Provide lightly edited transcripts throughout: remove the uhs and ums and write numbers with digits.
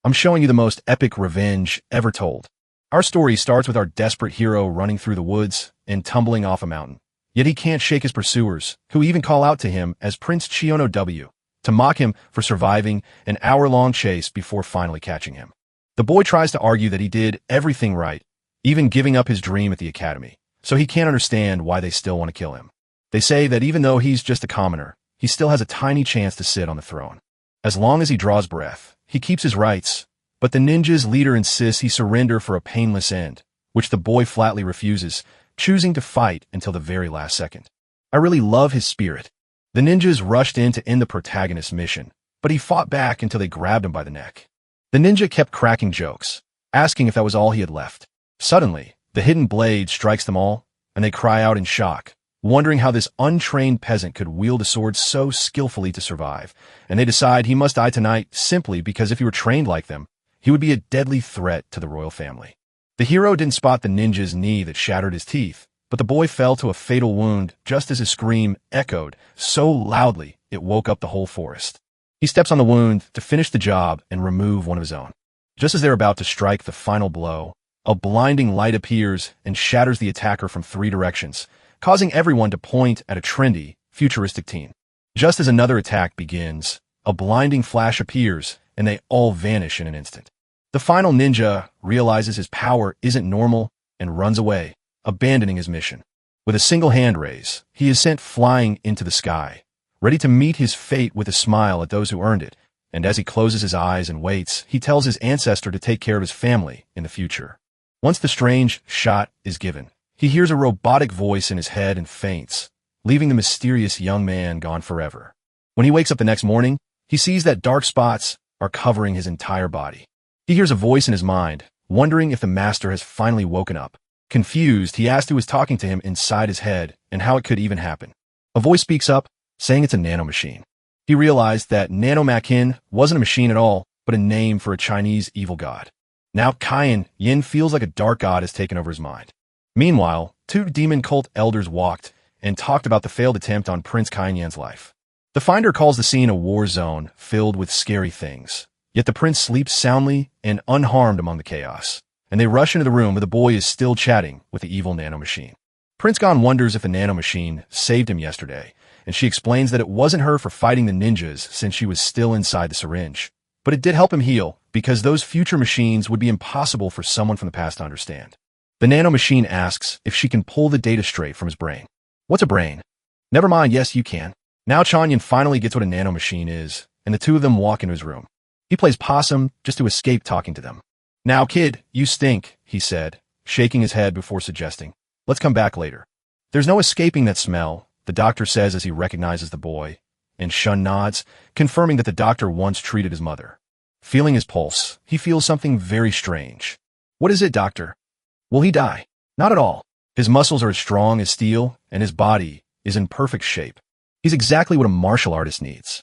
I'm showing you the most epic revenge ever told. Our story starts with our desperate hero running through the woods and tumbling off a mountain. Yet he can't shake his pursuers, who even call out to him as Prince Chiono W, to mock him for surviving an hour-long chase before finally catching him. The boy tries to argue that he did everything right, even giving up his dream at the academy, so he can't understand why they still want to kill him. They say that even though he's just a commoner, he still has a tiny chance to sit on the throne. As long as he draws breath, he keeps his rights, but the ninja's leader insists he surrender for a painless end, which the boy flatly refuses, choosing to fight until the very last second. I really love his spirit. The ninjas rushed in to end the protagonist's mission, but he fought back until they grabbed him by the neck. The ninja kept cracking jokes, asking if that was all he had left. Suddenly, the hidden blade strikes them all, and they cry out in shock, wondering how this untrained peasant could wield a sword so skillfully to survive, and they decide he must die tonight simply because if he were trained like them, he would be a deadly threat to the royal family. The hero didn't spot the ninja's knee that shattered his teeth, but the boy fell to a fatal wound just as his scream echoed so loudly it woke up the whole forest. He steps on the wound to finish the job and remove one of his own. Just as they're about to strike the final blow, a blinding light appears and shatters the attacker from 3 directions, causing everyone to point at a trendy, futuristic teen. Just as another attack begins, a blinding flash appears and they all vanish in an instant. The final ninja realizes his power isn't normal and runs away, abandoning his mission. With a single hand raise, he is sent flying into the sky, ready to meet his fate with a smile at those who earned it, and as he closes his eyes and waits, he tells his ancestor to take care of his family in the future. Once the strange shot is given, he hears a robotic voice in his head and faints, leaving the mysterious young man gone forever. When he wakes up the next morning, he sees that dark spots are covering his entire body. He hears a voice in his mind, wondering if the master has finally woken up. Confused, he asks who was talking to him inside his head and how it could even happen. A voice speaks up, saying it's a nano machine. He realized that Nano Makin wasn't a machine at all, but a name for a Chinese evil god. Now Kaiyan Yin feels like a dark god has taken over his mind. Meanwhile, 2 demon cult elders walked and talked about the failed attempt on Prince Kaiyan Yin's life. The finder calls the scene a war zone filled with scary things. Yet the prince sleeps soundly and unharmed among the chaos, and they rush into the room where the boy is still chatting with the evil nano machine. Prince Gon wonders if the nano machine saved him yesterday, and she explains that it wasn't her for fighting the ninjas since she was still inside the syringe. But it did help him heal, because those future machines would be impossible for someone from the past to understand. The nano machine asks if she can pull the data straight from his brain. What's a brain? Never mind, yes you can. Now Chanyan finally gets what a nano machine is, and the 2 of them walk into his room. He plays possum just to escape talking to them. Now kid, you stink, he said, shaking his head before suggesting, let's come back later. There's no escaping that smell, the doctor says as he recognizes the boy, and Shun nods, confirming that the doctor once treated his mother. Feeling his pulse, he feels something very strange. What is it, doctor? Will he die? Not at all. His muscles are as strong as steel, and his body is in perfect shape. He's exactly what a martial artist needs.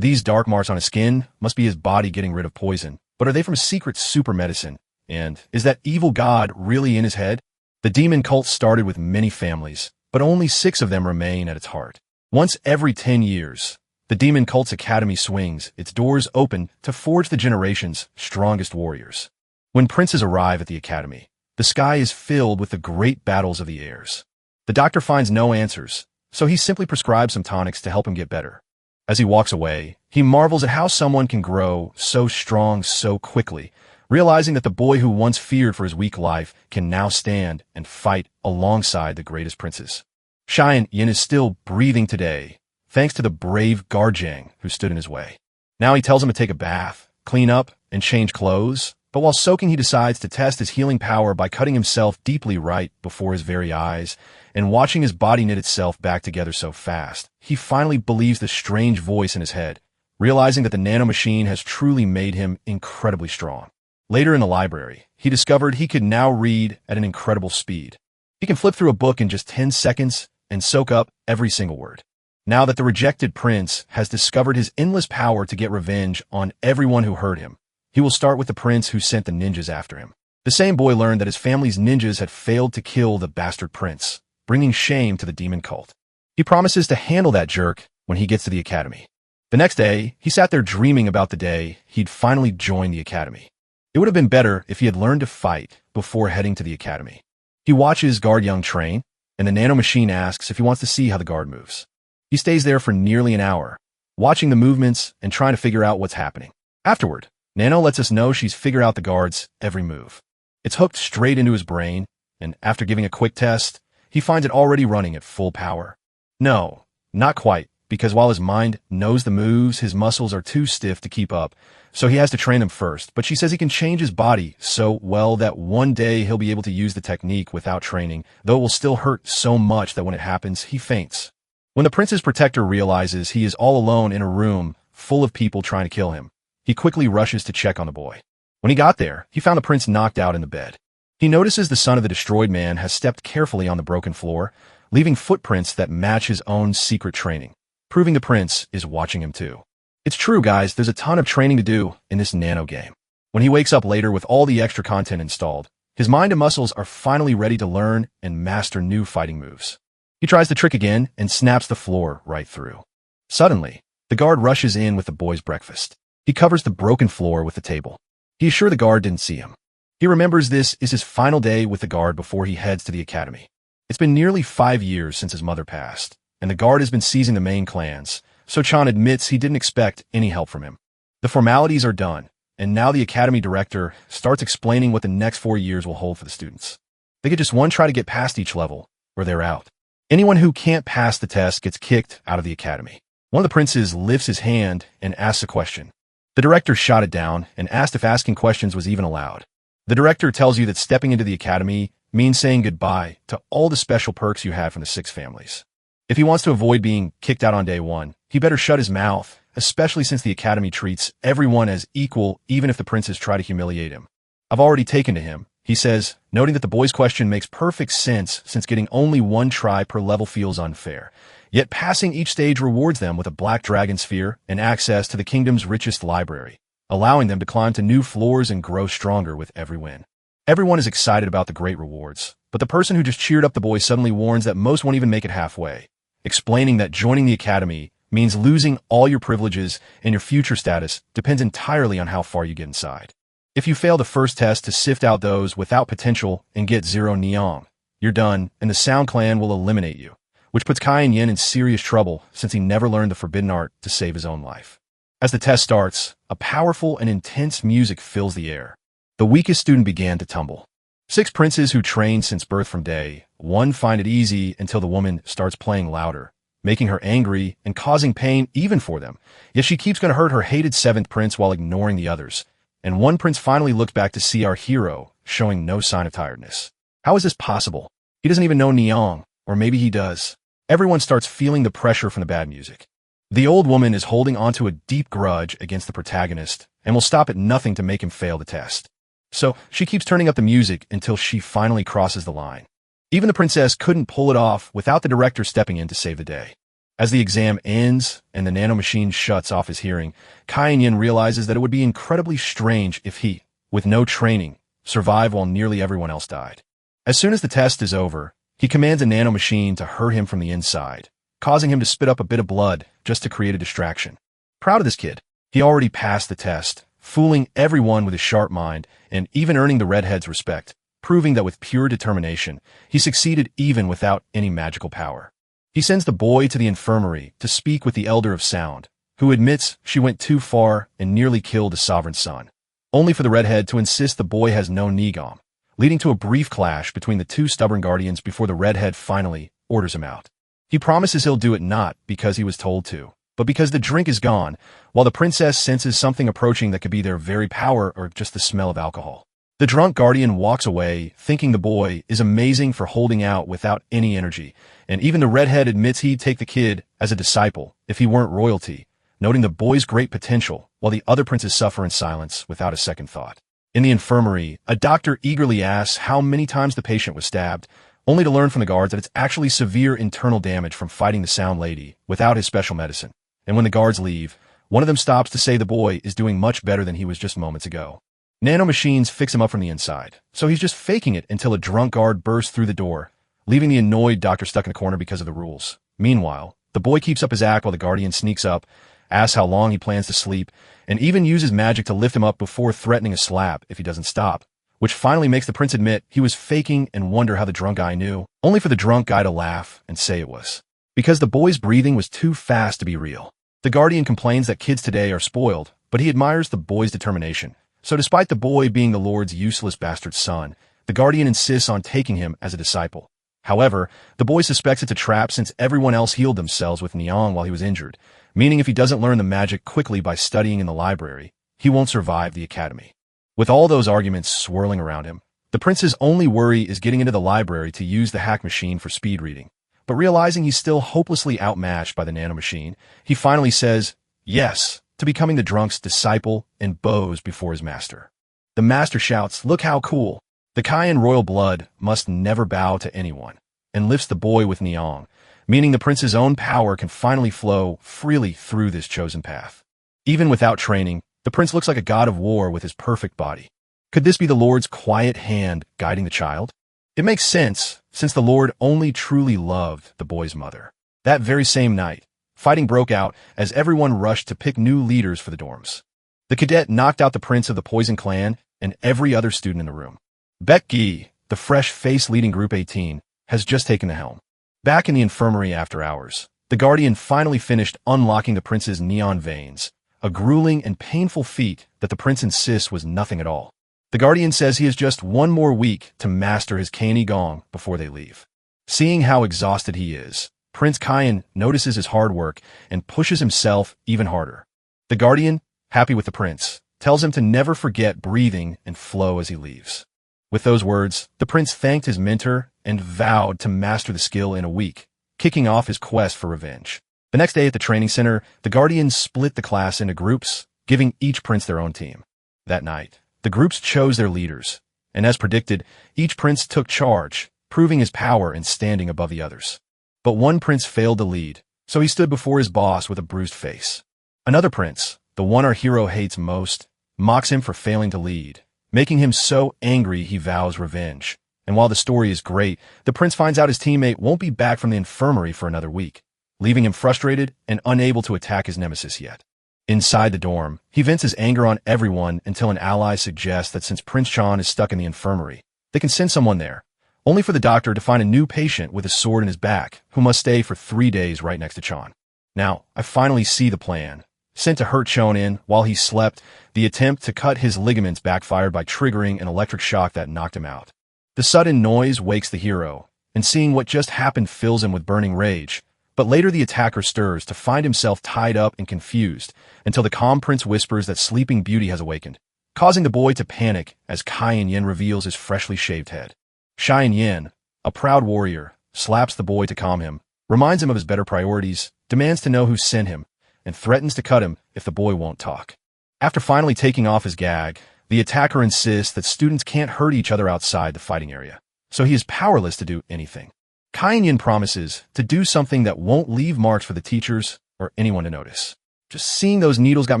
These dark marks on his skin must be his body getting rid of poison, but are they from secret super medicine? And is that evil god really in his head? The demon cult started with many families, but only 6 of them remain at its heart. Once every 10 years, the demon cult's academy swings, its doors open to forge the generation's strongest warriors. When princes arrive at the academy, the sky is filled with the great battles of the airs. The doctor finds no answers, so he simply prescribes some tonics to help him get better. As he walks away, he marvels at how someone can grow so strong so quickly, realizing that the boy who once feared for his weak life can now stand and fight alongside the greatest princes. Xian Yin is still breathing today, thanks to the brave Garjang who stood in his way. Now he tells him to take a bath, clean up, and change clothes, but while soaking he decides to test his healing power by cutting himself deeply right before his very eyes, and watching his body knit itself back together so fast, he finally believes the strange voice in his head, realizing that the nano machine has truly made him incredibly strong. Later in the library, he discovered he could now read at an incredible speed. He can flip through a book in just 10 seconds and soak up every single word. Now that the rejected prince has discovered his endless power to get revenge on everyone who hurt him, he will start with the prince who sent the ninjas after him. The same boy learned that his family's ninjas had failed to kill the bastard prince, bringing shame to the demon cult. He promises to handle that jerk when he gets to the academy. The next day, he sat there dreaming about the day he'd finally joined the academy. It would have been better if he had learned to fight before heading to the academy. He watches Guard Young train, and the nano machine asks if he wants to see how the guard moves. He stays there for nearly an hour, watching the movements and trying to figure out what's happening. Afterward, Nano lets us know she's figured out the guard's every move. It's hooked straight into his brain, and after giving a quick test, he finds it already running at full power. No, not quite, because while his mind knows the moves, his muscles are too stiff to keep up, so he has to train them first. But she says he can change his body so well that one day he'll be able to use the technique without training, though it will still hurt so much that when it happens, he faints. When the prince's protector realizes he is all alone in a room full of people trying to kill him, he quickly rushes to check on the boy. When he got there, he found the prince knocked out in the bed. He notices the son of the destroyed man has stepped carefully on the broken floor, leaving footprints that match his own secret training, proving the prince is watching him too. It's true, guys, there's a ton of training to do in this Nano game. When he wakes up later with all the extra content installed, his mind and muscles are finally ready to learn and master new fighting moves. He tries the trick again and snaps the floor right through. Suddenly, the guard rushes in with the boy's breakfast. He covers the broken floor with the table. He is sure the guard didn't see him. He remembers this is his final day with the guard before he heads to the academy. It's been nearly 5 years since his mother passed, and the guard has been seizing the main clans, so Chan admits he didn't expect any help from him. The formalities are done, and now the academy director starts explaining what the next 4 years will hold for the students. They get just one try to get past each level, or they're out. Anyone who can't pass the test gets kicked out of the academy. One of the princes lifts his hand and asks a question. The director shot it down and asked if asking questions was even allowed. The director tells you that stepping into the academy means saying goodbye to all the special perks you had from the 6 families. If he wants to avoid being kicked out on day 1, he better shut his mouth, especially since the academy treats everyone as equal even if the princes try to humiliate him. I've already taken to him, he says, noting that the boy's question makes perfect sense since getting only 1 try per level feels unfair. Yet passing each stage rewards them with a black dragon sphere and access to the kingdom's richest library, allowing them to climb to new floors and grow stronger with every win. Everyone is excited about the great rewards, but the person who just cheered up the boy suddenly warns that most won't even make it halfway, explaining that joining the academy means losing all your privileges and your future status depends entirely on how far you get inside. If you fail the first test to sift out those without potential and get 0 Niang, you're done, and the Sound Clan will eliminate you, which puts Kai and Yin in serious trouble since he never learned the forbidden art to save his own life. As the test starts, a powerful and intense music fills the air. The weakest student began to tumble. 6 princes who trained since birth from day 1 find it easy until the woman starts playing louder, making her angry and causing pain even for them. Yet she keeps going to hurt her hated 7th prince while ignoring the others. And one prince finally looked back to see our hero, showing no sign of tiredness. How is this possible? He doesn't even know Niang, or maybe he does. Everyone starts feeling the pressure from the bad music. The old woman is holding onto a deep grudge against the protagonist and will stop at nothing to make him fail the test. So she keeps turning up the music until she finally crosses the line. Even the princess couldn't pull it off without the director stepping in to save the day. As the exam ends and the nano machine shuts off his hearing, Kai Yin realizes that it would be incredibly strange if he, with no training, survived while nearly everyone else died. As soon as the test is over, he commands a nano machine to hurt him from the inside, causing him to spit up a bit of blood just to create a distraction. Proud of this kid. He already passed the test, fooling everyone with his sharp mind and even earning the redhead's respect, proving that with pure determination, he succeeded even without any magical power. He sends the boy to the infirmary to speak with the Elder of Sound, who admits she went too far and nearly killed his sovereign son, only for the redhead to insist the boy has no Nigam, leading to a brief clash between the 2 stubborn guardians before the redhead finally orders him out. He promises he'll do it not because he was told to, but because the drink is gone, while the princess senses something approaching that could be their very power or just the smell of alcohol. The drunk guardian walks away, thinking the boy is amazing for holding out without any energy, and even the redhead admits he'd take the kid as a disciple if he weren't royalty, noting the boy's great potential, while the other princes suffer in silence without a second thought. In the infirmary, a doctor eagerly asks how many times the patient was stabbed, only to learn from the guards that it's actually severe internal damage from fighting the Sound Lady without his special medicine. And when the guards leave, one of them stops to say the boy is doing much better than he was just moments ago. Nano machines fix him up from the inside, so he's just faking it until a drunk guard bursts through the door, leaving the annoyed doctor stuck in a corner because of the rules. Meanwhile, the boy keeps up his act while the guardian sneaks up, asks how long he plans to sleep, and even uses magic to lift him up before threatening a slap if he doesn't stop, which finally makes the prince admit he was faking and wonder how the drunk guy knew, only for the drunk guy to laugh and say it was because the boy's breathing was too fast to be real. The guardian complains that kids today are spoiled, but he admires the boy's determination. So despite the boy being the Lord's useless bastard son, the guardian insists on taking him as a disciple. However, the boy suspects it's a trap since everyone else healed themselves with Niang while he was injured, meaning if he doesn't learn the magic quickly by studying in the library, he won't survive the academy. With all those arguments swirling around him, the prince's only worry is getting into the library to use the hack machine for speed reading. But realizing he's still hopelessly outmatched by the Nano machine, he finally says yes to becoming the drunk's disciple and bows before his master. The master shouts, "Look how cool! The Cayenne royal blood must never bow to anyone," and lifts the boy with Niang, meaning the prince's own power can finally flow freely through this chosen path. Even without training, the prince looks like a god of war with his perfect body. Could this be the Lord's quiet hand guiding the child? It makes sense, since the Lord only truly loved the boy's mother. That very same night, fighting broke out as everyone rushed to pick new leaders for the dorms. The cadet knocked out the prince of the Poison Clan and every other student in the room. Becky, the fresh face leading Group 18, has just taken the helm. Back in the infirmary after hours, the guardian finally finished unlocking the prince's neon veins, a grueling and painful feat that the prince insists was nothing at all. The guardian says he has just one more week to master his Caney Gong before they leave. Seeing how exhausted he is, Prince Cayenne notices his hard work and pushes himself even harder. The guardian, happy with the prince, tells him to never forget breathing and flow as he leaves. With those words, the prince thanked his mentor and vowed to master the skill in a week, kicking off his quest for revenge. The next day at the training center, the guardians split the class into groups, giving each prince their own team. That night, the groups chose their leaders, and as predicted, each prince took charge, proving his power and standing above the others. But one prince failed to lead, so he stood before his boss with a bruised face. Another prince, the one our hero hates most, mocks him for failing to lead, making him so angry he vows revenge. And while the story is great, the prince finds out his teammate won't be back from the infirmary for another week, leaving him frustrated and unable to attack his nemesis yet. Inside the dorm, he vents his anger on everyone until an ally suggests that since Prince Chan is stuck in the infirmary, they can send someone there, only for the doctor to find a new patient with a sword in his back who must stay for 3 days right next to Chan. Now, I finally see the plan. Sent to hurt Chonin while he slept, the attempt to cut his ligaments backfired by triggering an electric shock that knocked him out. The sudden noise wakes the hero, and seeing what just happened fills him with burning rage, but later the attacker stirs to find himself tied up and confused until the calm prince whispers that Sleeping Beauty has awakened, causing the boy to panic as Cayenne Yen reveals his freshly shaved head. Cayenne Yen, a proud warrior, slaps the boy to calm him, reminds him of his better priorities, demands to know who sent him, and threatens to cut him if the boy won't talk. After finally taking off his gag, the attacker insists that students can't hurt each other outside the fighting area, so he is powerless to do anything. Cayenne Yen promises to do something that won't leave marks for the teachers or anyone to notice. Just seeing those needles got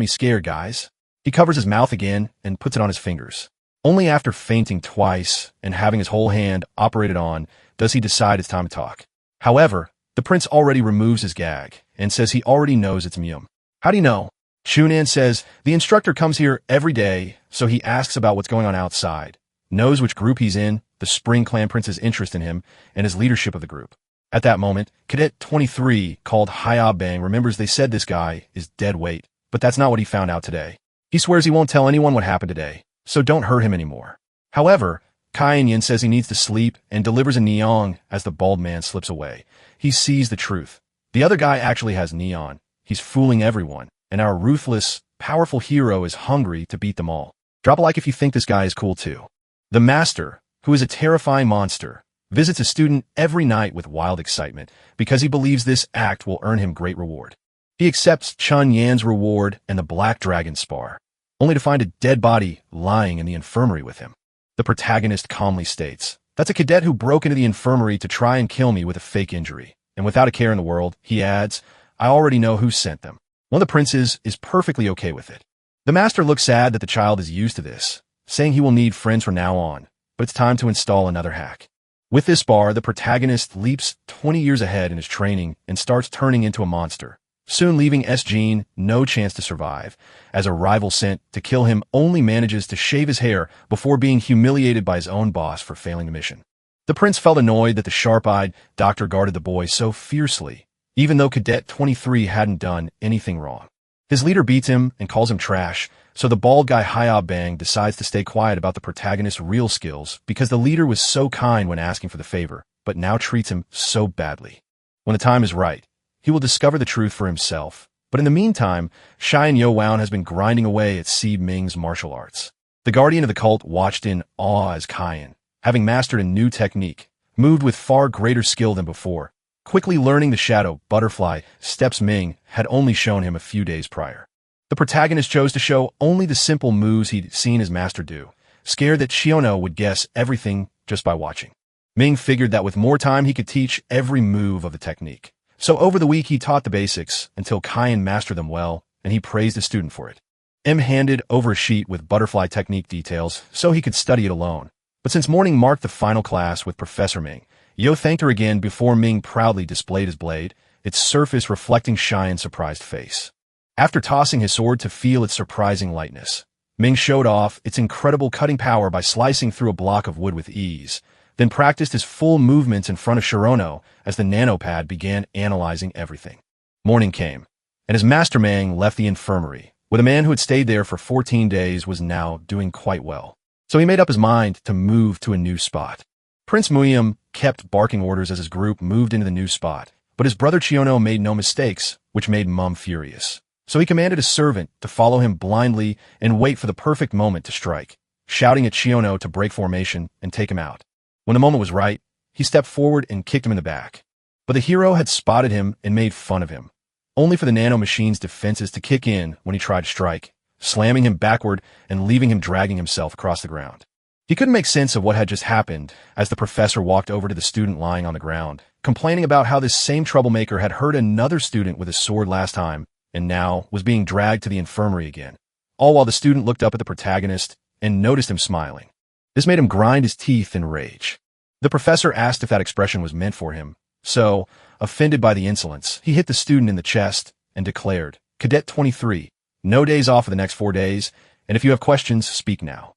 me scared, guys. He covers his mouth again and puts it on his fingers. Only after fainting twice and having his whole hand operated on does he decide it's time to talk. However, the prince already removes his gag and says he already knows it's Murim. How do you know? Chunan says the instructor comes here every day, so he asks about what's going on outside, knows which group he's in, the Spring Clan Prince's interest in him, and his leadership of the group. At that moment, Cadet 23, called Hayabang, remembers they said this guy is dead weight, but that's not what he found out today. He swears he won't tell anyone what happened today, so don't hurt him anymore. However, Cayenne Yen says he needs to sleep and delivers a neon as the bald man slips away. He sees the truth. The other guy actually has neon. He's fooling everyone, and our ruthless, powerful hero is hungry to beat them all. Drop a like if you think this guy is cool too. The Master, who is a terrifying monster, visits a student every night with wild excitement because he believes this act will earn him great reward. He accepts Chun Yan's reward and the Black Dragon spar, only to find a dead body lying in the infirmary with him. The protagonist calmly states, "That's a cadet who broke into the infirmary to try and kill me with a fake injury." And without a care in the world, he adds, "I already know who sent them." One of the princes is perfectly okay with it. The master looks sad that the child is used to this, saying he will need friends from now on, but it's time to install another hack. With this bar, the protagonist leaps 20 years ahead in his training and starts turning into a monster, soon leaving S-Gene no chance to survive, as a rival sent to kill him only manages to shave his hair before being humiliated by his own boss for failing the mission. The prince felt annoyed that the sharp-eyed doctor guarded the boy so fiercely, even though Cadet 23 hadn't done anything wrong. His leader beats him and calls him trash, so the bald guy Hyob Bang decides to stay quiet about the protagonist's real skills because the leader was so kind when asking for the favor, but now treats him so badly. When the time is right, he will discover the truth for himself. But in the meantime, Xian Youwan has been grinding away at Si Ming's martial arts. The guardian of the cult watched in awe as Qian, having mastered a new technique, moved with far greater skill than before, quickly learning the shadow butterfly steps Ming had only shown him a few days prior. The protagonist chose to show only the simple moves he'd seen his master do, scared that Xiono would guess everything just by watching. Ming figured that with more time he could teach every move of the technique. So over the week he taught the basics until Qian mastered them well, and he praised his student for it. M handed over a sheet with butterfly technique details so he could study it alone. But since morning marked the final class with Professor Ming, Yo thanked her again before Ming proudly displayed his blade, its surface reflecting Xian's surprised face. After tossing his sword to feel its surprising lightness, Ming showed off its incredible cutting power by slicing through a block of wood with ease, then practiced his full movements in front of Shirono as the nanopad began analyzing everything. Morning came, and as Master Mang left the infirmary, where the man who had stayed there for 14 days was now doing quite well. So he made up his mind to move to a new spot. Prince Murim kept barking orders as his group moved into the new spot, but his brother Chiono made no mistakes, which made Mum furious. So he commanded his servant to follow him blindly and wait for the perfect moment to strike, shouting at Chiono to break formation and take him out. When the moment was right, he stepped forward and kicked him in the back. But the hero had spotted him and made fun of him, only for the nano machine's defenses to kick in when he tried to strike, slamming him backward and leaving him dragging himself across the ground. He couldn't make sense of what had just happened as the professor walked over to the student lying on the ground, complaining about how this same troublemaker had hurt another student with his sword last time and now was being dragged to the infirmary again, all while the student looked up at the protagonist and noticed him smiling. This made him grind his teeth in rage. The professor asked if that expression was meant for him, so, offended by the insolence, he hit the student in the chest and declared, "Cadet 23, no days off for the next 4 days, and if you have questions, speak now."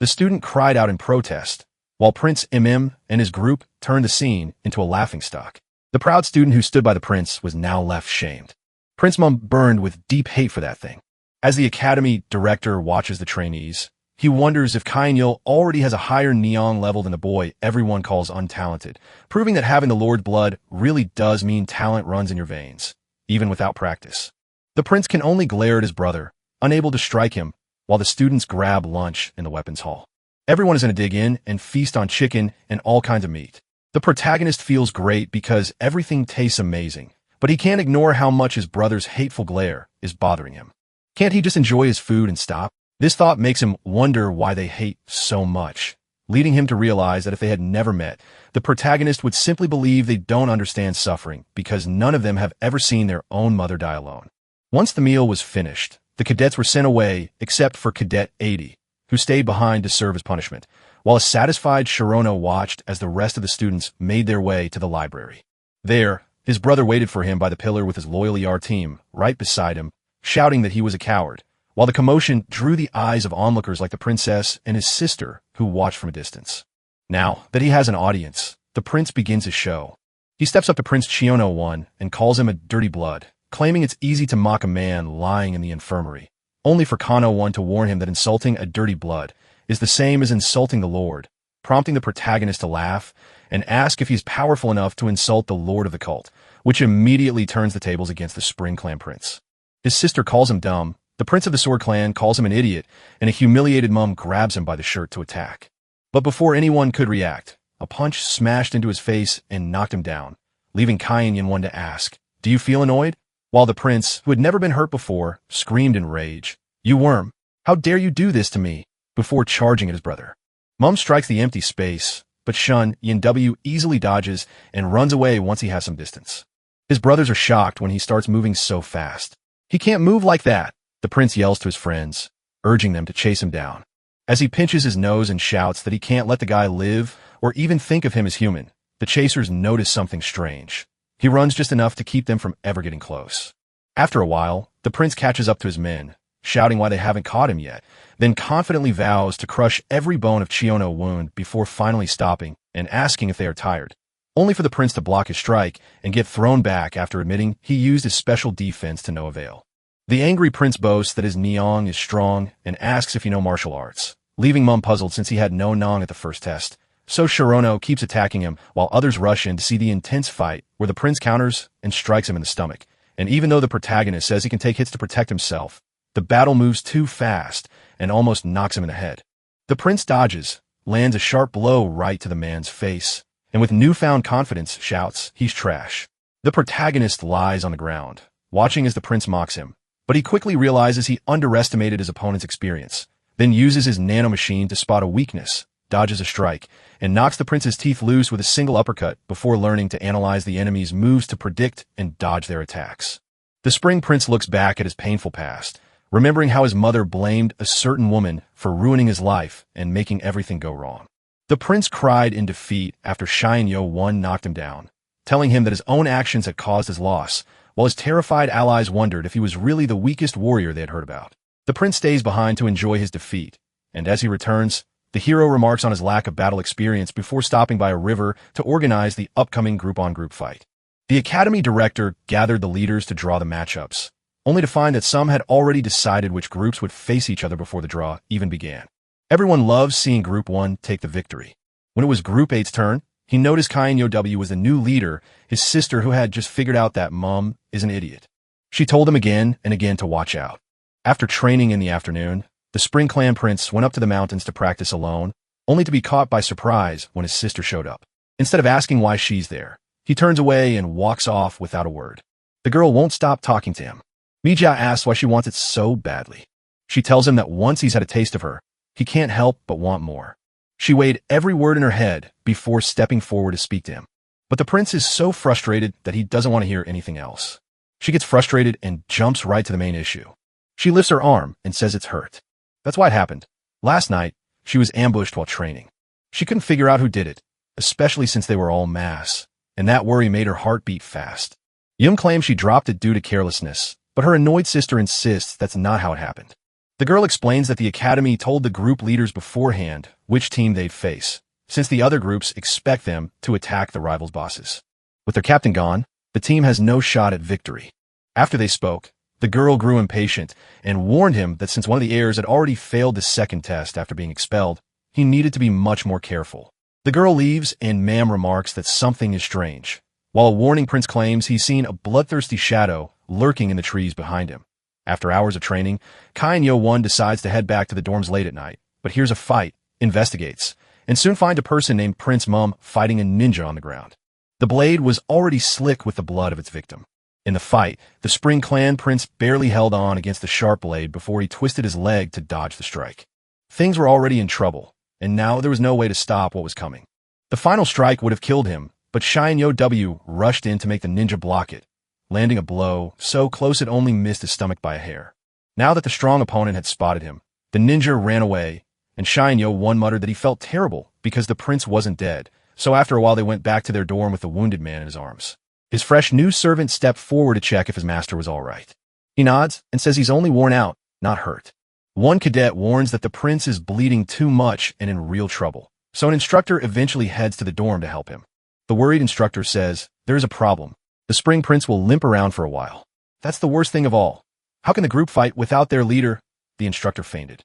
The student cried out in protest, while Prince MM and his group turned the scene into a laughingstock. The proud student who stood by the prince was now left shamed. Prince Mum burned with deep hate for that thing. As the academy director watches the trainees, he wonders if Kainyo already has a higher neon level than the boy everyone calls untalented, proving that having the Lord's blood really does mean talent runs in your veins, even without practice. The prince can only glare at his brother, unable to strike him, while the students grab lunch in the weapons hall. Everyone is going to dig in and feast on chicken and all kinds of meat. The protagonist feels great because everything tastes amazing, but he can't ignore how much his brother's hateful glare is bothering him. Can't he just enjoy his food and stop? This thought makes him wonder why they hate so much, leading him to realize that if they had never met, the protagonist would simply believe they don't understand suffering because none of them have ever seen their own mother die alone. Once the meal was finished, the cadets were sent away except for Cadet 80, who stayed behind to serve as punishment, while a satisfied Shirono watched as the rest of the students made their way to the library. There, his brother waited for him by the pillar with his loyal ER team right beside him, shouting that he was a coward, while the commotion drew the eyes of onlookers like the princess and his sister, who watched from a distance. Now that he has an audience, the prince begins his show. He steps up to Prince Chiono One and calls him a dirty blood, claiming it's easy to mock a man lying in the infirmary, only for Kano One to warn him that insulting a dirty blood is the same as insulting the Lord, prompting the protagonist to laugh and ask if he's powerful enough to insult the Lord of the cult, which immediately turns the tables against the Spring Clan prince. His sister calls him dumb, the prince of the Sword Clan calls him an idiot, and a humiliated mum grabs him by the shirt to attack. But before anyone could react, a punch smashed into his face and knocked him down, leaving Kainyan One to ask, "Do you feel annoyed?" While the prince, who had never been hurt before, screamed in rage, "You worm! How dare you do this to me?" before charging at his brother. Mum strikes the empty space, but Shun Yin-W easily dodges and runs away once he has some distance. His brothers are shocked when he starts moving so fast. "He can't move like that," the prince yells to his friends, urging them to chase him down. As he pinches his nose and shouts that he can't let the guy live or even think of him as human, the chasers notice something strange. He runs just enough to keep them from ever getting close. After a while, the prince catches up to his men, shouting why they haven't caught him yet, then confidently vows to crush every bone of Qi wound before finally stopping and asking if they are tired, only for the prince to block his strike and get thrown back after admitting he used his special defense to no avail. The angry prince boasts that his Niang is strong and asks if he know martial arts, leaving Mum puzzled since he had no Nong at the first test. So Shirono keeps attacking him while others rush in to see the intense fight where the prince counters and strikes him in the stomach. And even though the protagonist says he can take hits to protect himself, the battle moves too fast and almost knocks him in the head. The prince dodges, lands a sharp blow right to the man's face, and with newfound confidence shouts, "He's trash." The protagonist lies on the ground, watching as the prince mocks him, but he quickly realizes he underestimated his opponent's experience, then uses his nano machine to spot a weakness, dodges a strike, and knocks the prince's teeth loose with a single uppercut before learning to analyze the enemy's moves to predict and dodge their attacks. The spring prince looks back at his painful past, remembering how his mother blamed a certain woman for ruining his life and making everything go wrong. The prince cried in defeat after Xianyo knocked him down, telling him that his own actions had caused his loss, while his terrified allies wondered if he was really the weakest warrior they had heard about. The prince stays behind to enjoy his defeat, and as he returns, the hero remarks on his lack of battle experience before stopping by a river to organize the upcoming group-on-group fight. The academy director gathered the leaders to draw the matchups, only to find that some had already decided which groups would face each other before the draw even began. Everyone loves seeing Group 1 take the victory. When it was Group 8's turn, he noticed Qi was the new leader, his sister who had just figured out that Mum is an idiot. She told him again and again to watch out. After training in the afternoon, the Spring Clan prince went up to the mountains to practice alone, only to be caught by surprise when his sister showed up. Instead of asking why she's there, he turns away and walks off without a word. The girl won't stop talking to him. Mijia asks why she wants it so badly. She tells him that once he's had a taste of her, he can't help but want more. She weighed every word in her head before stepping forward to speak to him. But the prince is so frustrated that he doesn't want to hear anything else. She gets frustrated and jumps right to the main issue. She lifts her arm and says it's hurt. That's why it happened. Last night, she was ambushed while training. She couldn't figure out who did it, especially since they were all mass, and that worry made her heart beat fast. Yum claims she dropped it due to carelessness, but her annoyed sister insists that's not how it happened. The girl explains that the academy told the group leaders beforehand which team they'd face, since the other groups expect them to attack the rivals' bosses. With their captain gone, the team has no shot at victory. After they spoke, the girl grew impatient and warned him that since one of the heirs had already failed the second test after being expelled, he needed to be much more careful. The girl leaves and Mam remarks that something is strange, while a warning prince claims he's seen a bloodthirsty shadow lurking in the trees behind him. After hours of training, Qi decides to head back to the dorms late at night, but hears a fight, investigates, and soon finds a person named Prince Mum fighting a ninja on the ground. The blade was already slick with the blood of its victim. In the fight, the Spring Clan prince barely held on against the sharp blade before he twisted his leg to dodge the strike. Things were already in trouble, and now there was no way to stop what was coming. The final strike would have killed him, but Xianyo rushed in to make the ninja block it, landing a blow so close it only missed his stomach by a hair. Now that the strong opponent had spotted him, the ninja ran away, and Xianyo muttered that he felt terrible because the prince wasn't dead, so after a while they went back to their dorm with the wounded man in his arms. His fresh new servant stepped forward to check if his master was all right. He nods and says he's only worn out, not hurt. One cadet warns that the prince is bleeding too much and in real trouble, so an instructor eventually heads to the dorm to help him. The worried instructor says, "There is a problem. The Spring Prince will limp around for a while. That's the worst thing of all. How can the group fight without their leader?" The instructor fainted.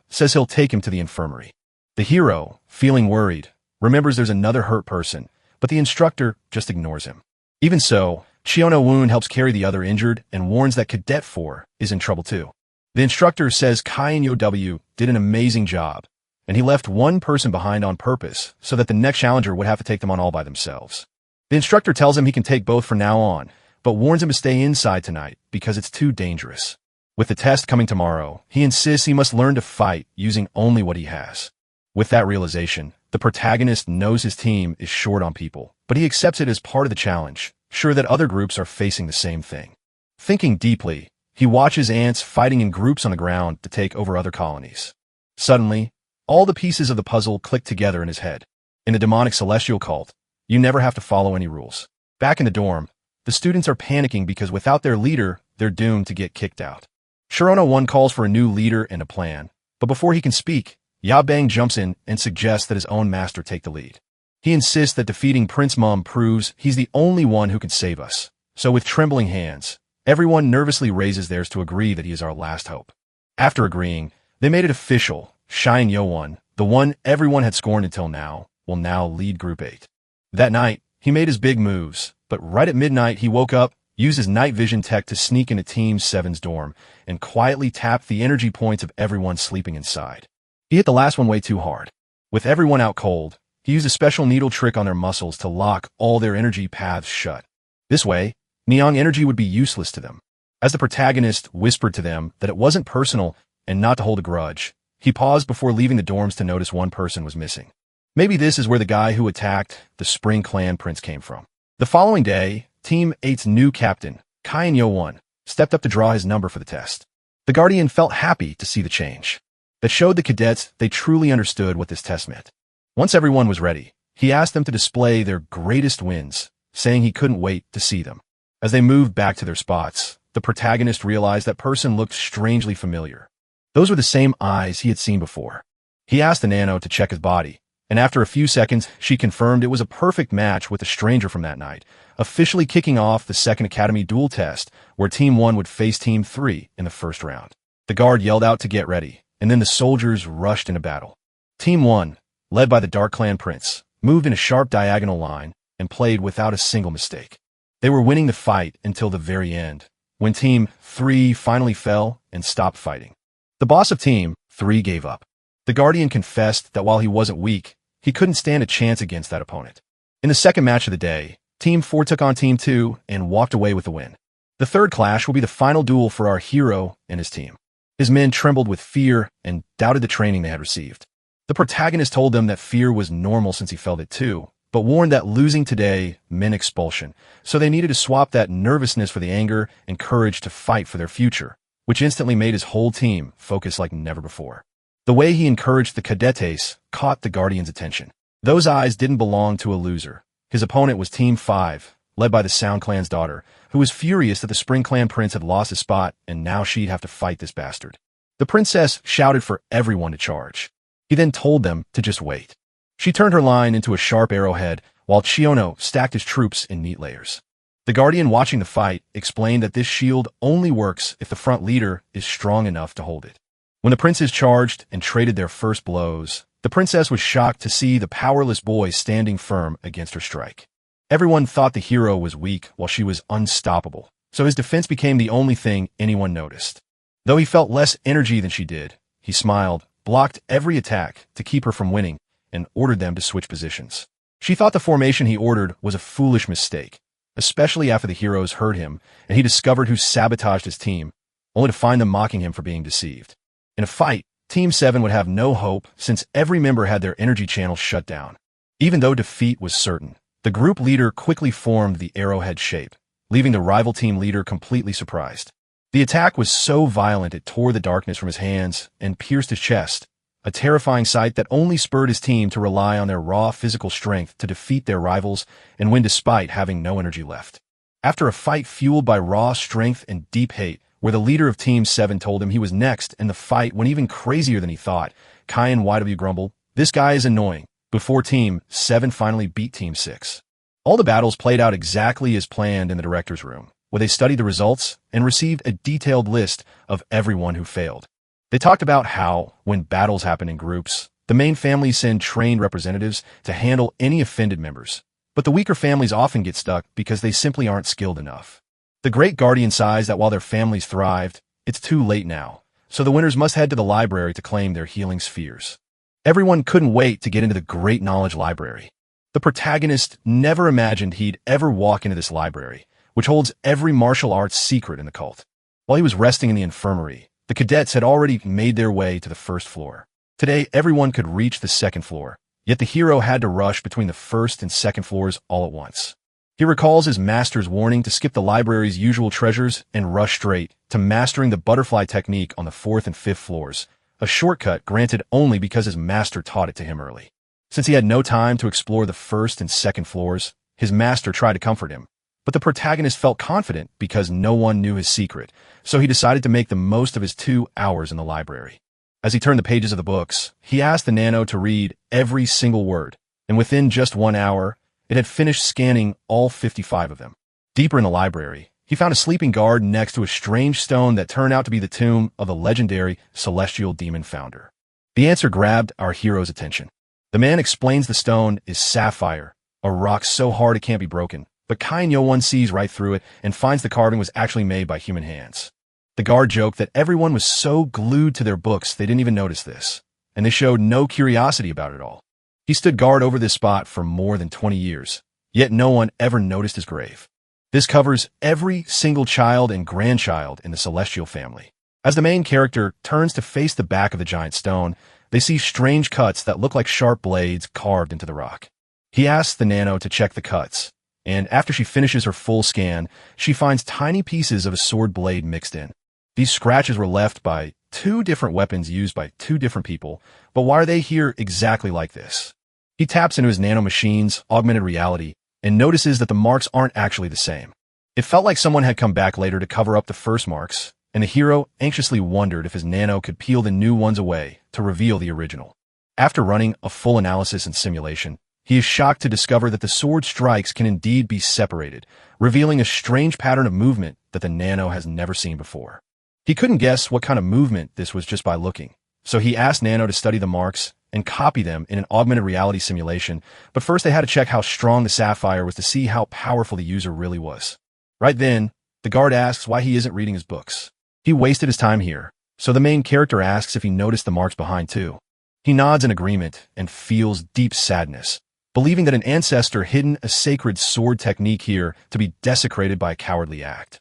Says he'll take him to the infirmary. The hero, feeling worried, remembers there's another hurt person, but the instructor just ignores him. Even so, Qi helps carry the other injured and warns that Cadet 4 is in trouble too. The instructor says Qi did an amazing job, and he left one person behind on purpose so that the next challenger would have to take them on all by themselves. The instructor tells him he can take both from now on, but warns him to stay inside tonight because it's too dangerous. With the test coming tomorrow, he insists he must learn to fight using only what he has. With that realization, the protagonist knows his team is short on people, but he accepts it as part of the challenge, sure that other groups are facing the same thing. Thinking deeply, he watches ants fighting in groups on the ground to take over other colonies. Suddenly, all the pieces of the puzzle click together in his head. In a demonic celestial cult, you never have to follow any rules. Back in the dorm, the students are panicking because without their leader, they're doomed to get kicked out. Shirono 1 calls for a new leader and a plan, but before he can speak, Ya Bang jumps in and suggests that his own master take the lead. He insists that defeating Prince Mum proves he's the only one who can save us. So with trembling hands, everyone nervously raises theirs to agree that he is our last hope. After agreeing, they made it official. Shine Yo-1, the one everyone had scorned until now, will now lead Group 8. That night, he made his big moves, but right at midnight he woke up, used his night vision tech to sneak into Team 7's dorm, and quietly tapped the energy points of everyone sleeping inside. He hit the last one way too hard. With everyone out cold, he used a special needle trick on their muscles to lock all their energy paths shut. This way, Neon energy would be useless to them. As the protagonist whispered to them that it wasn't personal and not to hold a grudge, he paused before leaving the dorms to notice one person was missing. Maybe this is where the guy who attacked the Spring Clan Prince came from. The following day, Team 8's new captain, Qi Manhwa, stepped up to draw his number for the test. The Guardian felt happy to see the change. That showed the cadets they truly understood what this test meant. Once everyone was ready, he asked them to display their greatest wins, saying he couldn't wait to see them. As they moved back to their spots, the protagonist realized that person looked strangely familiar. Those were the same eyes he had seen before. He asked the Nano to check his body, and after a few seconds, she confirmed it was a perfect match with the stranger from that night, officially kicking off the second Academy duel test, where Team 1 would face Team 3 in the first round. The guard yelled out to get ready, and then the soldiers rushed into battle. Team 1, led by the Dark Clan Prince, moved in a sharp diagonal line and played without a single mistake. They were winning the fight until the very end, when Team 3 finally fell and stopped fighting. The boss of Team 3 gave up. The Guardian confessed that while he wasn't weak, he couldn't stand a chance against that opponent. In the second match of the day, Team 4 took on Team 2 and walked away with the win. The third clash will be the final duel for our hero and his team. His men trembled with fear and doubted the training they had received. The protagonist told them that fear was normal since he felt it too, but warned that losing today meant expulsion, so they needed to swap that nervousness for the anger and courage to fight for their future, which instantly made his whole team focus like never before. The way he encouraged the cadetes caught the Guardian's attention. Those eyes didn't belong to a loser. His opponent was Team 5, led by the Sound Clan's daughter, who was furious that the Spring Clan Prince had lost his spot and now she'd have to fight this bastard. The princess shouted for everyone to charge. He then told them to just wait. She turned her line into a sharp arrowhead, while Chiono stacked his troops in neat layers. The Guardian watching the fight explained that this shield only works if the front leader is strong enough to hold it. When the princes charged and traded their first blows, the princess was shocked to see the powerless boy standing firm against her strike. Everyone thought the hero was weak while she was unstoppable, so his defense became the only thing anyone noticed. Though he felt less energy than she did, he smiled, blocked every attack to keep her from winning, and ordered them to switch positions. She thought the formation he ordered was a foolish mistake, especially after the heroes heard him and he discovered who sabotaged his team, only to find them mocking him for being deceived. In a fight, Team 7 would have no hope since every member had their energy channels shut down. Even though defeat was certain, the group leader quickly formed the arrowhead shape, leaving the rival team leader completely surprised. The attack was so violent it tore the darkness from his hands and pierced his chest, a terrifying sight that only spurred his team to rely on their raw physical strength to defeat their rivals and win despite having no energy left. After a fight fueled by raw strength and deep hate, where the leader of Team 7 told him he was next and the fight went even crazier than he thought, Kai and YW grumbled, "This guy is annoying," before Team 7 finally beat Team 6. All the battles played out exactly as planned in the director's room, where they studied the results and received a detailed list of everyone who failed. They talked about how, when battles happen in groups, the main families send trained representatives to handle any offended members, but the weaker families often get stuck because they simply aren't skilled enough. The Great Guardian sighs that while their families thrived, it's too late now, so the winners must head to the library to claim their healing spheres. Everyone couldn't wait to get into the Great Knowledge Library. The protagonist never imagined he'd ever walk into this library, which holds every martial arts secret in the cult. While he was resting in the infirmary, the cadets had already made their way to the first floor. Today, everyone could reach the second floor, yet the hero had to rush between the first and second floors all at once. He recalls his master's warning to skip the library's usual treasures and rush straight to mastering the butterfly technique on the fourth and fifth floors, a shortcut granted only because his master taught it to him early. Since he had no time to explore the first and second floors, his master tried to comfort him, But the protagonist felt confident because no one knew his secret, so he decided to make the most of his 2 hours in the library. As he turned the pages of the books, he asked the Nano to read every single word, and within just 1 hour, it had finished scanning all 55 of them. Deeper in the library, he found a sleeping guard next to a strange stone that turned out to be the tomb of the legendary celestial demon founder. The answer grabbed our hero's attention. The man explains the stone is sapphire, a rock so hard it can't be broken, but Qi sees right through it and finds the carving was actually made by human hands. The guard joked that everyone was so glued to their books they didn't even notice this, and they showed no curiosity about it all. He stood guard over this spot for more than 20 years, yet no one ever noticed his grave. This covers every single child and grandchild in the celestial family. As the main character turns to face the back of the giant stone, they see strange cuts that look like sharp blades carved into the rock. He asks the Nano to check the cuts, and after she finishes her full scan, she finds tiny pieces of a sword blade mixed in. These scratches were left by 2 different weapons used by 2 different people, but why are they here exactly like this? He taps into his nano machine's augmented reality and notices that the marks aren't actually the same. It felt like someone had come back later to cover up the first marks, and the hero anxiously wondered if his Nano could peel the new ones away to reveal the original. After running a full analysis and simulation, he is shocked to discover that the sword strikes can indeed be separated, revealing a strange pattern of movement that the Nano has never seen before. He couldn't guess what kind of movement this was just by looking, so he asked Nano to study the marks and copy them in an augmented reality simulation, but first they had to check how strong the sapphire was to see how powerful the user really was. Right then, the guard asks why he isn't reading his books. He wasted his time here, so the main character asks if he noticed the marks behind too. He nods in agreement and feels deep sadness, believing that an ancestor hidden a sacred sword technique here to be desecrated by a cowardly act.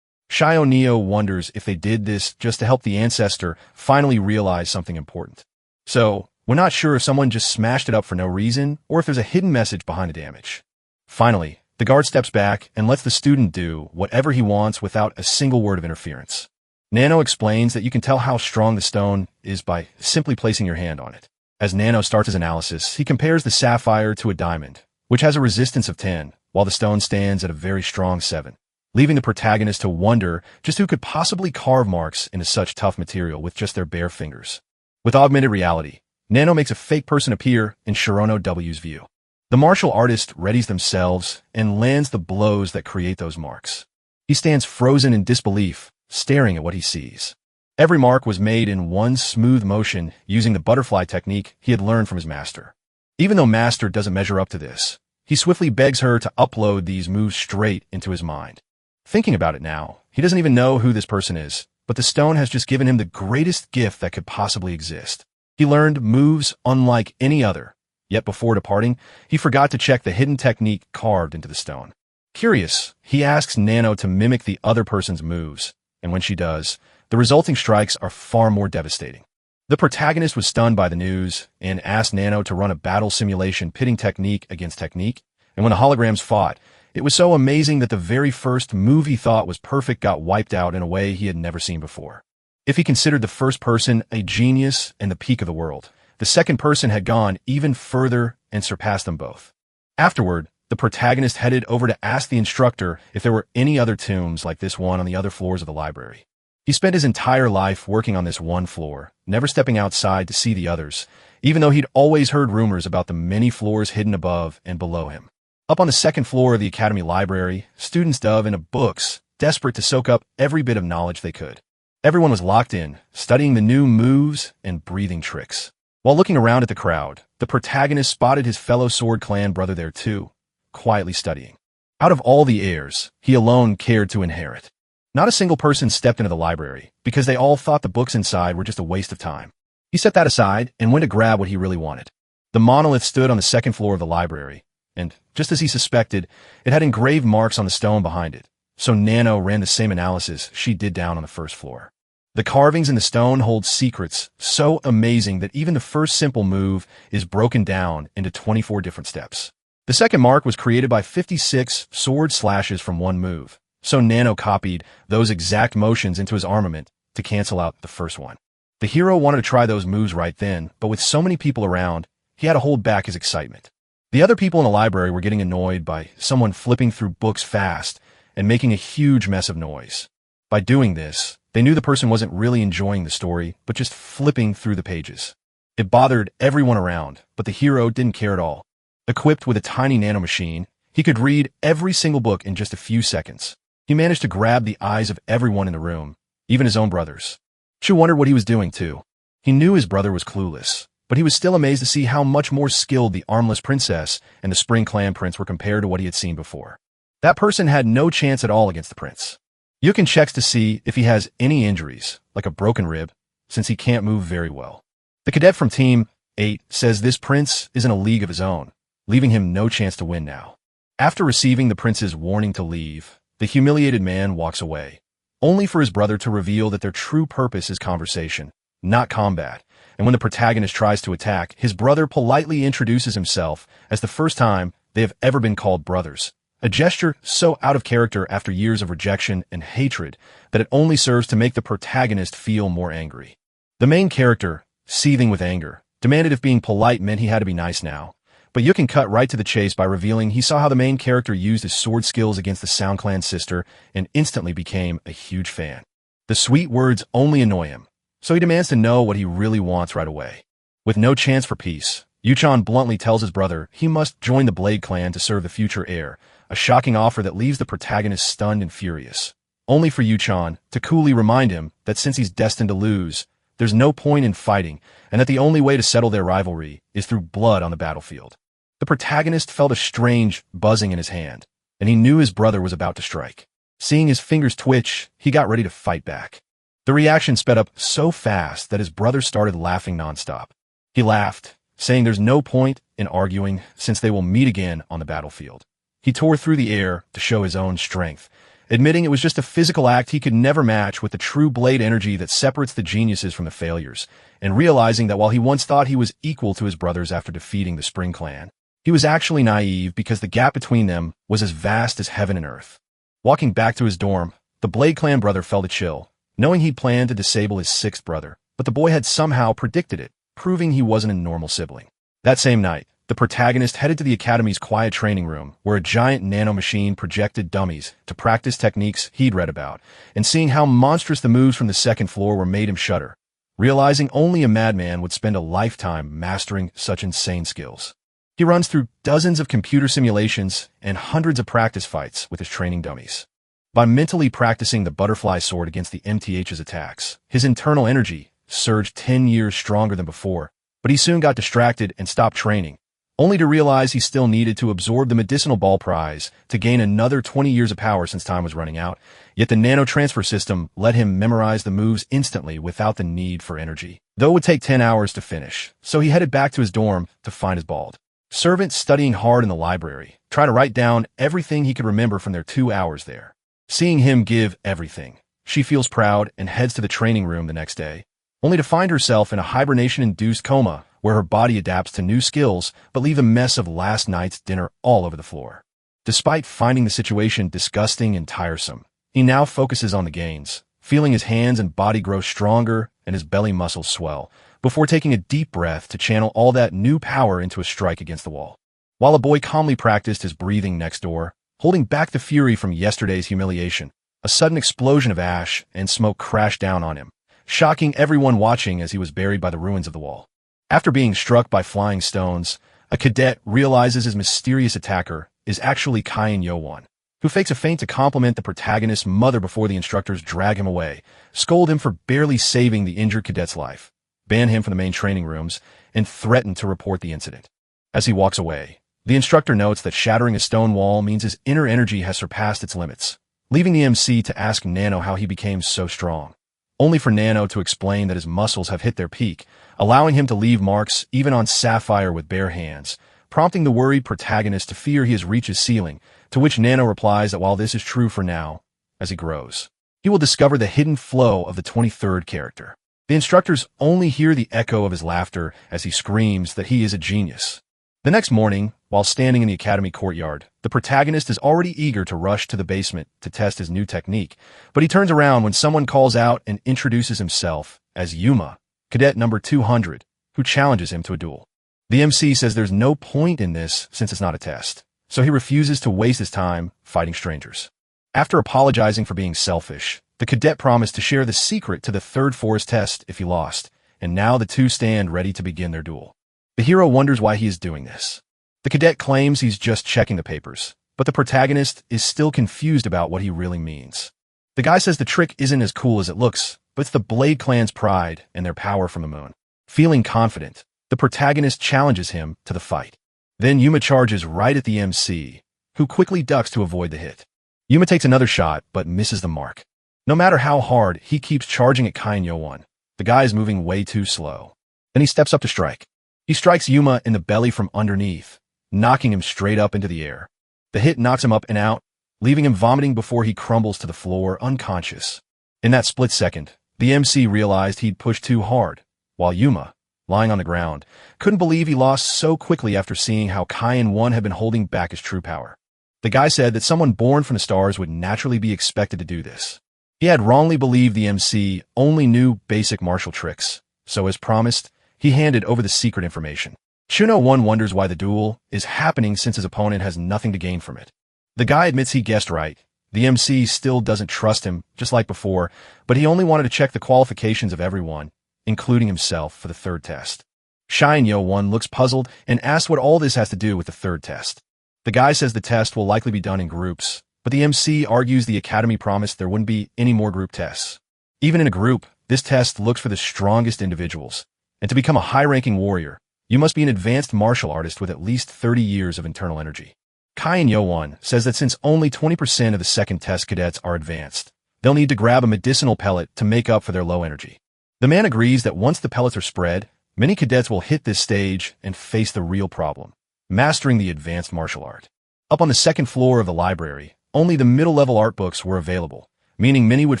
Neo wonders if they did this just to help the ancestor finally realize something important. So, we're not sure if someone just smashed it up for no reason or if there's a hidden message behind the damage. Finally, the guard steps back and lets the student do whatever he wants without a single word of interference. Nano explains that you can tell how strong the stone is by simply placing your hand on it. As Nano starts his analysis, he compares the sapphire to a diamond, which has a resistance of 10, while the stone stands at a very strong 7, leaving the protagonist to wonder just who could possibly carve marks into such tough material with just their bare fingers. With augmented reality, Nano makes a fake person appear in Shirono W's view. The martial artist readies themselves and lands the blows that create those marks. He stands frozen in disbelief, staring at what he sees. Every mark was made in one smooth motion using the butterfly technique he had learned from his master. Even though Master doesn't measure up to this, he swiftly begs her to upload these moves straight into his mind. Thinking about it now, he doesn't even know who this person is, but the stone has just given him the greatest gift that could possibly exist. He learned moves unlike any other, yet before departing, he forgot to check the hidden technique carved into the stone. Curious, he asks Nano to mimic the other person's moves, and when she does, the resulting strikes are far more devastating. The protagonist was stunned by the news and asked Nano to run a battle simulation pitting technique against technique, and when the holograms fought, it was so amazing that the very first move he thought was perfect got wiped out in a way he had never seen before. If he considered the first person a genius and the peak of the world, the second person had gone even further and surpassed them both. Afterward, the protagonist headed over to ask the instructor if there were any other tombs like this one on the other floors of the library. He spent his entire life working on this one floor, never stepping outside to see the others, even though he'd always heard rumors about the many floors hidden above and below him. Up on the second floor of the Academy Library, students dove into books, desperate to soak up every bit of knowledge they could. Everyone was locked in, studying the new moves and breathing tricks. While looking around at the crowd, the protagonist spotted his fellow Sword Clan brother there too, quietly studying. Out of all the heirs, he alone cared to inherit. Not a single person stepped into the library, because they all thought the books inside were just a waste of time. He set that aside and went to grab what he really wanted. The monolith stood on the second floor of the library, and, just as he suspected, it had engraved marks on the stone behind it, so Nano ran the same analysis she did down on the first floor. The carvings in the stone hold secrets so amazing that even the first simple move is broken down into 24 different steps. The second mark was created by 56 sword slashes from one move, so Nano copied those exact motions into his armament to cancel out the first one. The hero wanted to try those moves right then, but with so many people around, he had to hold back his excitement. The other people in the library were getting annoyed by someone flipping through books fast and making a huge mess of noise. By doing this, they knew the person wasn't really enjoying the story, but just flipping through the pages. It bothered everyone around, but the hero didn't care at all. Equipped with a tiny nanomachine, he could read every single book in just a few seconds. He managed to grab the eyes of everyone in the room, even his own brothers. Chu wondered what he was doing too. He knew his brother was clueless, but he was still amazed to see how much more skilled the armless princess and the Spring Clan prince were compared to what he had seen before. That person had no chance at all against the prince. Yukin checks to see if he has any injuries, like a broken rib, since he can't move very well. The cadet from Team 8 says this prince is in a league of his own, leaving him no chance to win now. After receiving the prince's warning to leave, the humiliated man walks away, only for his brother to reveal that their true purpose is conversation, not combat, and when the protagonist tries to attack, his brother politely introduces himself as the first time they have ever been called brothers, a gesture so out of character after years of rejection and hatred that it only serves to make the protagonist feel more angry. The main character, seething with anger, demanded if being polite meant he had to be nice now, but Yukin cut right to the chase by revealing he saw how the main character used his sword skills against the Sound Clan's sister and instantly became a huge fan. The sweet words only annoy him, so he demands to know what he really wants right away. With no chance for peace, Yuchan bluntly tells his brother he must join the Blade Clan to serve the future heir, a shocking offer that leaves the protagonist stunned and furious, only for Yuchan to coolly remind him that since he's destined to lose, there's no point in fighting and that the only way to settle their rivalry is through blood on the battlefield. The protagonist felt a strange buzzing in his hand, and he knew his brother was about to strike. Seeing his fingers twitch, he got ready to fight back. The reaction sped up so fast that his brother started laughing nonstop. He laughed, saying there's no point in arguing since they will meet again on the battlefield. He tore through the air to show his own strength, admitting it was just a physical act he could never match with the true blade energy that separates the geniuses from the failures, and realizing that while he once thought he was equal to his brothers after defeating the Spring Clan, he was actually naive because the gap between them was as vast as heaven and earth. Walking back to his dorm, the Blade Clan brother felt a chill, knowing he'd planned to disable his sixth brother, but the boy had somehow predicted it, proving he wasn't a normal sibling. That same night, the protagonist headed to the Academy's quiet training room, where a giant nanomachine projected dummies to practice techniques he'd read about, and seeing how monstrous the moves from the second floor were made him shudder, realizing only a madman would spend a lifetime mastering such insane skills. He runs through dozens of computer simulations and hundreds of practice fights with his training dummies. By mentally practicing the butterfly sword against the MTH's attacks, his internal energy surged 10 years stronger than before, but he soon got distracted and stopped training, only to realize he still needed to absorb the medicinal ball prize to gain another 20 years of power since time was running out, yet the nano transfer system let him memorize the moves instantly without the need for energy, though it would take 10 hours to finish, so he headed back to his dorm to find his bald servant studying hard in the library, trying to write down everything he could remember from their 2 hours there. Seeing him give everything, she feels proud and heads to the training room the next day, only to find herself in a hibernation-induced coma where her body adapts to new skills but leave a mess of last night's dinner all over the floor. Despite finding the situation disgusting and tiresome, he now focuses on the gains, feeling his hands and body grow stronger and his belly muscles swell, before taking a deep breath to channel all that new power into a strike against the wall. While a boy calmly practiced his breathing next door, holding back the fury from yesterday's humiliation, a sudden explosion of ash and smoke crashed down on him, shocking everyone watching as he was buried by the ruins of the wall. After being struck by flying stones, a cadet realizes his mysterious attacker is actually Kain Yowan, who fakes a feint to compliment the protagonist's mother before the instructors drag him away, scold him for barely saving the injured cadet's life, ban him from the main training rooms, and threaten to report the incident. As he walks away, the instructor notes that shattering a stone wall means his inner energy has surpassed its limits, leaving the MC to ask Nano how he became so strong, only for Nano to explain that his muscles have hit their peak, allowing him to leave marks even on sapphire with bare hands, prompting the worried protagonist to fear he has reached his ceiling, to which Nano replies that while this is true for now, as he grows, he will discover the hidden flow of the 23rd character. The instructors only hear the echo of his laughter as he screams that he is a genius. The next morning, while standing in the academy courtyard, the protagonist is already eager to rush to the basement to test his new technique, but he turns around when someone calls out and introduces himself as Yuma, cadet number 200, who challenges him to a duel. The MC says there's no point in this since it's not a test, so he refuses to waste his time fighting strangers. After apologizing for being selfish, the cadet promised to share the secret to the third forest test if he lost, and now the two stand ready to begin their duel. The hero wonders why he is doing this. The cadet claims he's just checking the papers, but the protagonist is still confused about what he really means. The guy says the trick isn't as cool as it looks, but it's the Blade Clan's pride and their power from the moon. Feeling confident, the protagonist challenges him to the fight. Then Yuma charges right at the MC, who quickly ducks to avoid the hit. Yuma takes another shot, but misses the mark. No matter how hard, he keeps charging at Qi Manhwa. The guy is moving way too slow. Then he steps up to strike. He strikes Yuma in the belly from underneath, knocking him straight up into the air. The hit knocks him up and out, leaving him vomiting before he crumbles to the floor unconscious. In that split second, the MC realized he'd pushed too hard, while Yuma, lying on the ground, couldn't believe he lost so quickly after seeing how Qi Manhwa had been holding back his true power. The guy said that someone born from the stars would naturally be expected to do this. He had wrongly believed the MC only knew basic martial tricks, so as promised, he handed over the secret information. Shuno 1 wonders why the duel is happening since his opponent has nothing to gain from it. The guy admits he guessed right. The MC still doesn't trust him, just like before, but he only wanted to check the qualifications of everyone, including himself, for the third test. Qi Manhwa looks puzzled and asks what all this has to do with the third test. The guy says the test will likely be done in groups, but the MC argues the Academy promised there wouldn't be any more group tests. Even in a group, this test looks for the strongest individuals, and to become a high-ranking warrior, you must be an advanced martial artist with at least 30 years of internal energy. Qi Manhwa says that since only 20% of the second test cadets are advanced, they'll need to grab a medicinal pellet to make up for their low energy. The man agrees that once the pellets are spread, many cadets will hit this stage and face the real problem: mastering the advanced martial art. Up on the second floor of the library, only the middle-level art books were available, meaning many would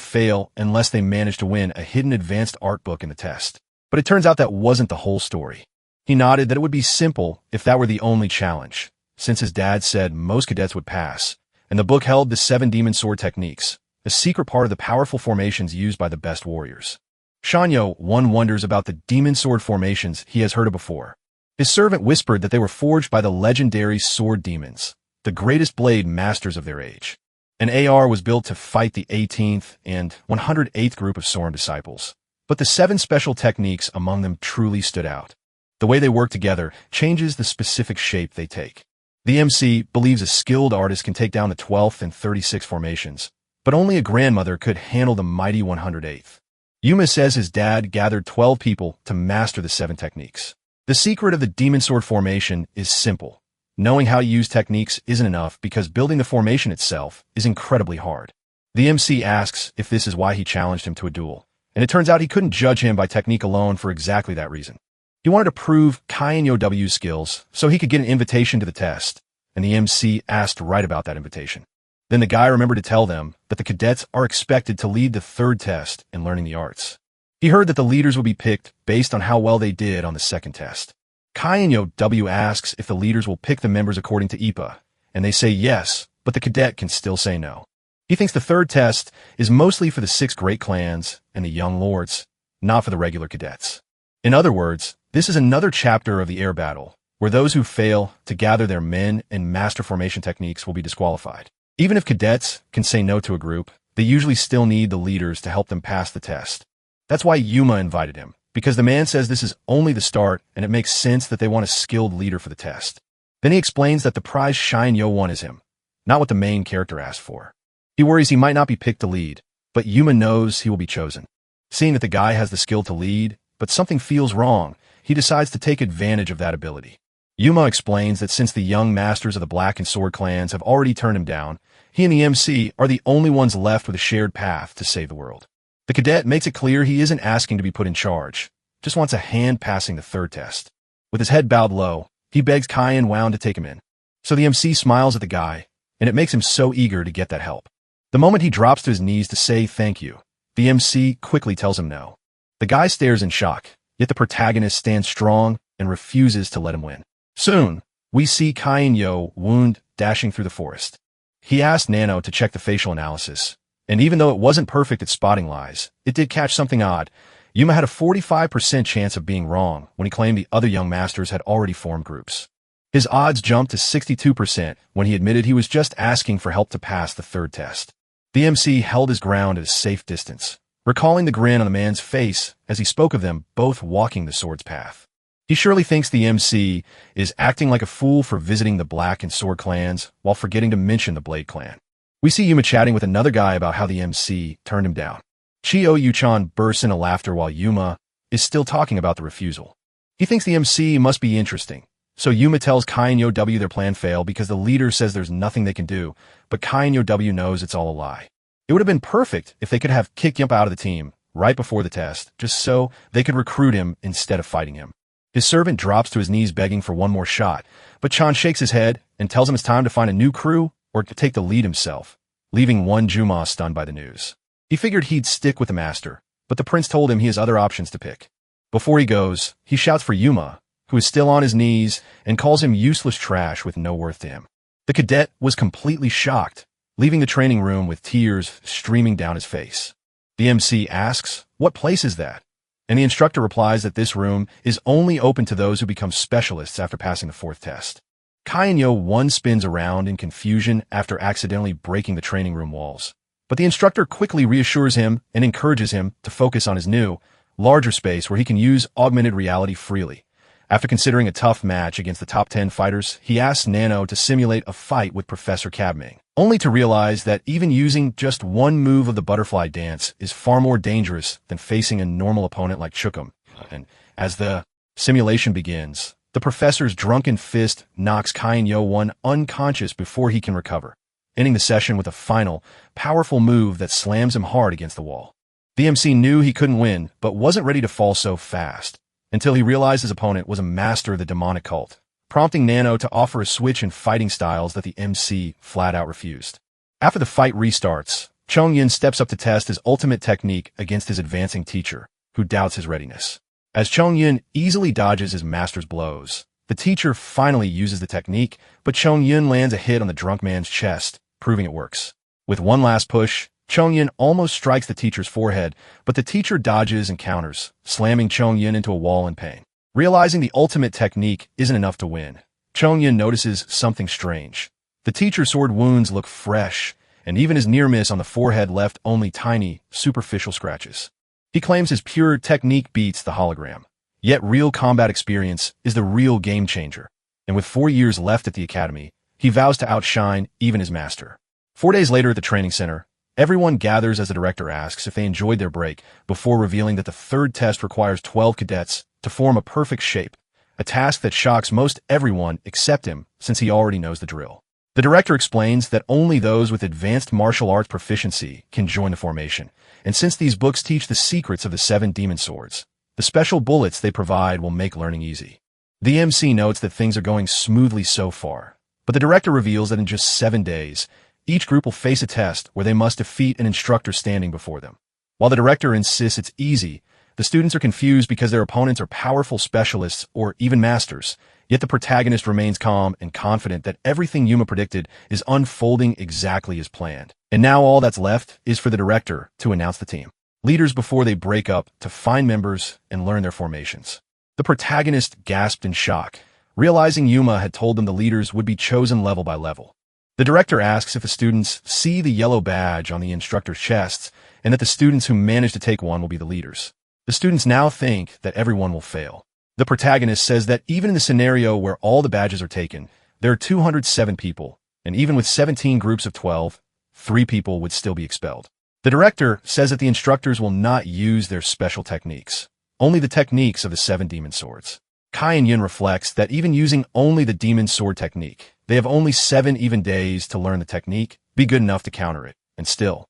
fail unless they managed to win a hidden advanced art book in the test. But it turns out that wasn't the whole story. He nodded that it would be simple if that were the only challenge, since his dad said most cadets would pass, and the book held the 7 demon sword techniques, a secret part of the powerful formations used by the best warriors. Shanyo 1 wonders about the demon sword formations he has heard of before. His servant whispered that they were forged by the legendary sword demons, the greatest blade masters of their age. An AR was built to fight the 18th and 108th group of Soren disciples, but the 7 special techniques among them truly stood out. The way they work together changes the specific shape they take. The MC believes a skilled artist can take down the 12th and 36th formations, but only a grandmother could handle the mighty 108th. Yuma says his dad gathered 12 people to master the 7 techniques. The secret of the demon sword formation is simple. Knowing how to use techniques isn't enough because building the formation itself is incredibly hard. The MC asks if this is why he challenged him to a duel, and it turns out he couldn't judge him by technique alone for exactly that reason. He wanted to prove Qi Manhwa's skills so he could get an invitation to the test, and the MC asked right about that invitation. Then the guy remembered to tell them that the cadets are expected to lead the third test in learning the arts. He heard that the leaders would be picked based on how well they did on the second test. Qi Manhwa asks if the leaders will pick the members according to IPA, and they say yes, but the cadet can still say no. He thinks the third test is mostly for the 6 great clans and the young lords, not for the regular cadets. In other words, this is another chapter of the air battle, where those who fail to gather their men and master formation techniques will be disqualified. Even if cadets can say no to a group, they usually still need the leaders to help them pass the test. That's why Yuma invited him, because the man says this is only the start and it makes sense that they want a skilled leader for the test. Then he explains that the prize Qi Manhwa is him, not what the main character asked for. He worries he might not be picked to lead, but Yuma knows he will be chosen. Seeing that the guy has the skill to lead, but something feels wrong, he decides to take advantage of that ability. Yuma explains that since the young masters of the Black and Sword clans have already turned him down, he and the MC are the only ones left with a shared path to save the world. The cadet makes it clear he isn't asking to be put in charge, just wants a hand passing the third test. With his head bowed low, he begs Qi Manhwa to take him in. So the MC smiles at the guy, and it makes him so eager to get that help. The moment he drops to his knees to say thank you, the MC quickly tells him no. The guy stares in shock, yet the protagonist stands strong and refuses to let him win. Soon, we see Qi Manhwa wound dashing through the forest. He asked Nano to check the facial analysis, and even though it wasn't perfect at spotting lies, it did catch something odd. Yuma had a 45% chance of being wrong when he claimed the other young masters had already formed groups. His odds jumped to 62% when he admitted he was just asking for help to pass the third test. The MC held his ground at a safe distance, recalling the grin on the man's face as he spoke of them both walking the sword's path. He surely thinks the MC is acting like a fool for visiting the Black and Sword clans while forgetting to mention the Blade clan. We see Yuma chatting with another guy about how the MC turned him down. Chio Yuchan bursts into laughter while Yuma is still talking about the refusal. He thinks the MC must be interesting, so Yuma tells Kai and Yo W their plan failed because the leader says there's nothing they can do, but Kai and Yo W knows it's all a lie. It would have been perfect if they could have kicked Yump out of the team right before the test, just so they could recruit him instead of fighting him. His servant drops to his knees begging for one more shot, but Chan shakes his head and tells him it's time to find a new crew or to take the lead himself, leaving one Juma stunned by the news. He figured he'd stick with the master, but the prince told him he has other options to pick. Before he goes, he shouts for Yuma, who is still on his knees, and calls him useless trash with no worth to him. The cadet was completely shocked, leaving the training room with tears streaming down his face. The MC asks, "What place is that?" And the instructor replies that this room is only open to those who become specialists after passing the 4th test. Kai and Yo one spins around in confusion after accidentally breaking the training room walls. But the instructor quickly reassures him and encourages him to focus on his new, larger space where he can use augmented reality freely. After considering a tough match against the top 10 fighters, he asks Nano to simulate a fight with Professor Cabming, only to realize that even using just one move of the butterfly dance is far more dangerous than facing a normal opponent like Chukum. And as the simulation begins, the professor's drunken fist knocks Kai and Yo one unconscious before he can recover, ending the session with a final, powerful move that slams him hard against the wall. The MC knew he couldn't win, but wasn't ready to fall so fast, until he realized his opponent was a master of the demonic cult, prompting Nano to offer a switch in fighting styles that the MC flat out refused. After the fight restarts, Chong-Yin steps up to test his ultimate technique against his advancing teacher, who doubts his readiness. As Chong-Yin easily dodges his master's blows, the teacher finally uses the technique, but Chong-Yin lands a hit on the drunk man's chest, proving it works. With one last push, Chong-Yin almost strikes the teacher's forehead, but the teacher dodges and counters, slamming Chong-Yin into a wall in pain. Realizing the ultimate technique isn't enough to win, Chong-Yin notices something strange. The teacher's sword wounds look fresh, and even his near miss on the forehead left only tiny, superficial scratches. He claims his pure technique beats the hologram. Yet real combat experience is the real game changer, and with 4 years left at the academy, he vows to outshine even his master. 4 days later at the training center, everyone gathers as the director asks if they enjoyed their break before revealing that the 3rd test requires 12 cadets to form a perfect shape, a task that shocks most everyone except him since he already knows the drill. The director explains that only those with advanced martial arts proficiency can join the formation, and since these books teach the secrets of the 7 demon swords, the special bullets they provide will make learning easy. The MC notes that things are going smoothly so far, but the director reveals that in just 7 days, each group will face a test where they must defeat an instructor standing before them. While the director insists it's easy, the students are confused because their opponents are powerful specialists or even masters, yet the protagonist remains calm and confident that everything Yuma predicted is unfolding exactly as planned. And now all that's left is for the director to announce the team leaders before they break up to find members and learn their formations. The protagonist gasped in shock, realizing Yuma had told them the leaders would be chosen level by level. The director asks if the students see the yellow badge on the instructor's chests and that the students who manage to take one will be the leaders. The students now think that everyone will fail. The protagonist says that even in the scenario where all the badges are taken, there are 207 people, and even with 17 groups of 12, 3 people would still be expelled. The director says that the instructors will not use their special techniques, only the techniques of the 7 demon swords. Kai and Yin reflects that even using only the demon sword technique, they have only 7 even days to learn the technique, be good enough to counter it, and still,